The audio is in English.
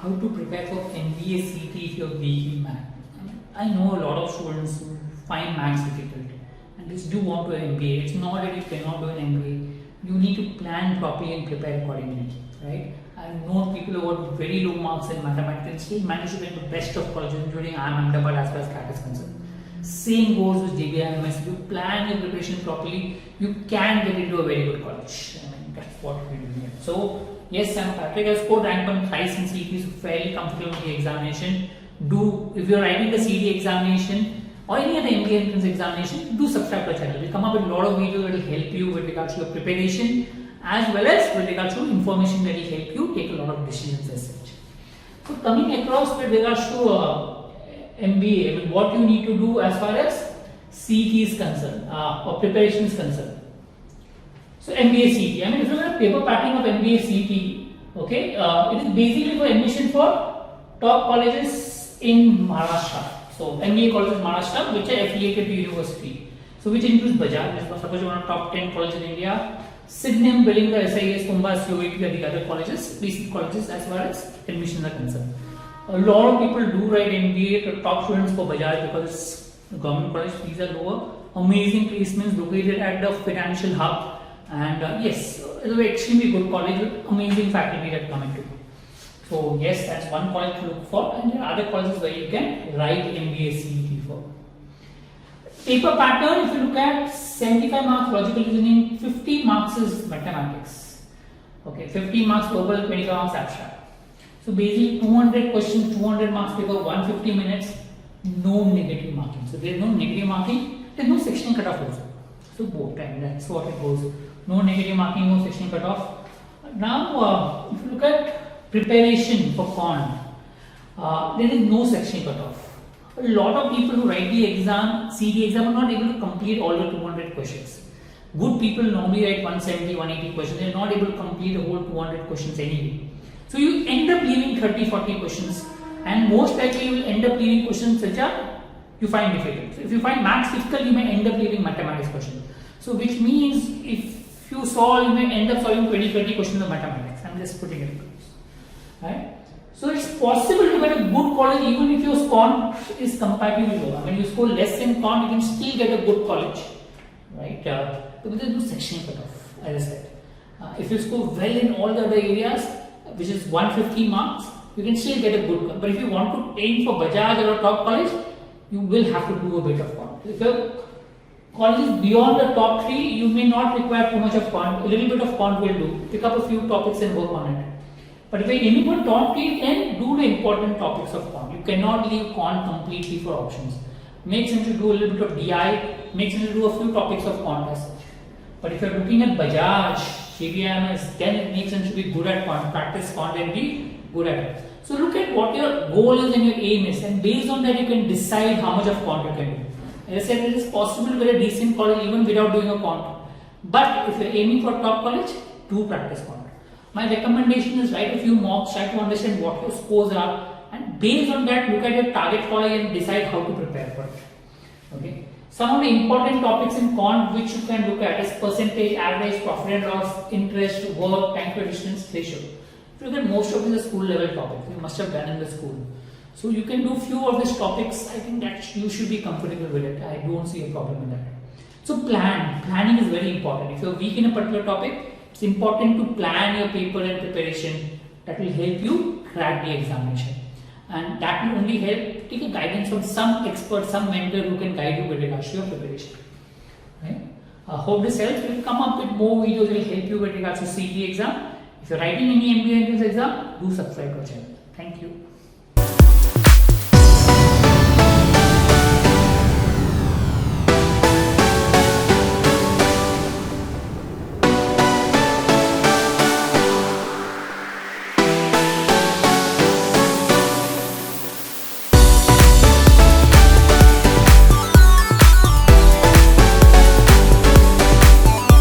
how to prepare for MBA CET if you're weak in math. I know a lot of students who find maths difficult and just do want to MBA. It's not that you cannot do an MBA. You need to plan properly and prepare accordingly, right? I've known people who got very low marks in mathematics and still managed to get the best of colleges, including IPMAT as far as CAT is concerned. Same goes with JBIMS. If you plan your preparation properly, you can get into a very good college. That's what we're doing here. So, yes, I'm Patrick. I scored rank point thrice in CET, so fairly comfortable with the examination. If you're writing the CET examination or any other MBA entrance examination, do subscribe to our channel. We'll come up with a lot of videos that will help you with regards to your preparation as well as with regards to information that will help you take a lot of decisions as such. So, coming across with regards to MBA, what you need to do as far as CET is concerned or preparation is concerned. So MBA CET, if you look at paper pattern of MBA CET, okay, it is basically for admission for top colleges in Maharashtra. So MBA colleges in Maharashtra which are affiliated to university. So which includes Bajaj, suppose you want top 10 colleges in India, Sydenham, Bellingham, SIS, Kumbha, COET are the other colleges, these colleges as far as admissions are concerned. A lot of people do write MBA to top students for Bajaj because the government college fees are lower. Amazing placements located at the financial hub, and yes, it's an extremely good college with amazing faculty that come into it. So yes, that's one college to look for, and there are other colleges where you can write MBA CET for. Paper pattern, if you look at 75 marks logical reasoning, 50 marks is mathematics. Okay, 50 marks verbal, 25 marks abstract. So basically 200 questions, 200 marks paper, 150 minutes, no negative marking. So there is no negative marking, there is no sectional cutoff also. So both time, that's what it goes. No negative marking, no sectional cutoff. Now, if you look at preparation for Quant, there is no sectional cutoff. A lot of people who write the exam, CET exam, are not able to complete all the 200 questions. Good people normally write 170, 180 questions. They are not able to complete the whole 200 questions anyway. So you end up leaving 30, 40 questions, and most likely you will end up leaving questions which you find difficult. So if you find maths difficult, you may end up leaving mathematics questions. So which means if you solve, you may end up solving 20, 30 questions of mathematics. I'm just putting it across. Right? So it's possible to get a good college even if your score is comparatively low. When you score less in Quant, you can still get a good college. Right? Because there is no sectional cutoff, as I said. If you score well in all the other areas, which is 150 marks, you can still get a good one. But if you want to aim for Bajaj or a top college, you will have to do a bit of Quant. If your college is beyond the top 3, you may not require too much of Quant. A little bit of Quant will do. Pick up a few topics and work on it. But if you are aiming for top 3, then do the important topics of Quant. You cannot leave Quant completely for options. Make sense to do a little bit of DI, make sense to do a few topics of Quant as such. But if you are looking at Bajaj, JBIMS, then it makes sense to be good at Quant, practice Quant and be good at it. So look at what your goal is and your aim is, and based on that you can decide how much of Quant you can do. As I said, it is possible to get a decent college even without doing a Quant. But if you are aiming for top college, do practice Quant. My recommendation is write a few mocks, try to understand what your scores are, and based on that look at your target college and decide how to prepare for it. Okay. Some of the important topics in Quant which you can look at is percentage, average, profit and loss, interest, work, time to distance, ratio. If you look at most of these are school level topics, you must have done in the school. So you can do few of these topics. I think that you should be comfortable with it. I don't see a problem in that. So planning is very important. If you are weak in a particular topic, it's important to plan your paper and preparation. That will help you crack the examination. And that will only help. Take a guidance from some expert, some mentor who can guide you with regards to your preparation. Right? I hope this helps. We will come up with more videos that will help you with regards to CET exam. If you are writing any MBA entrance exam, do subscribe to our channel. Thank you.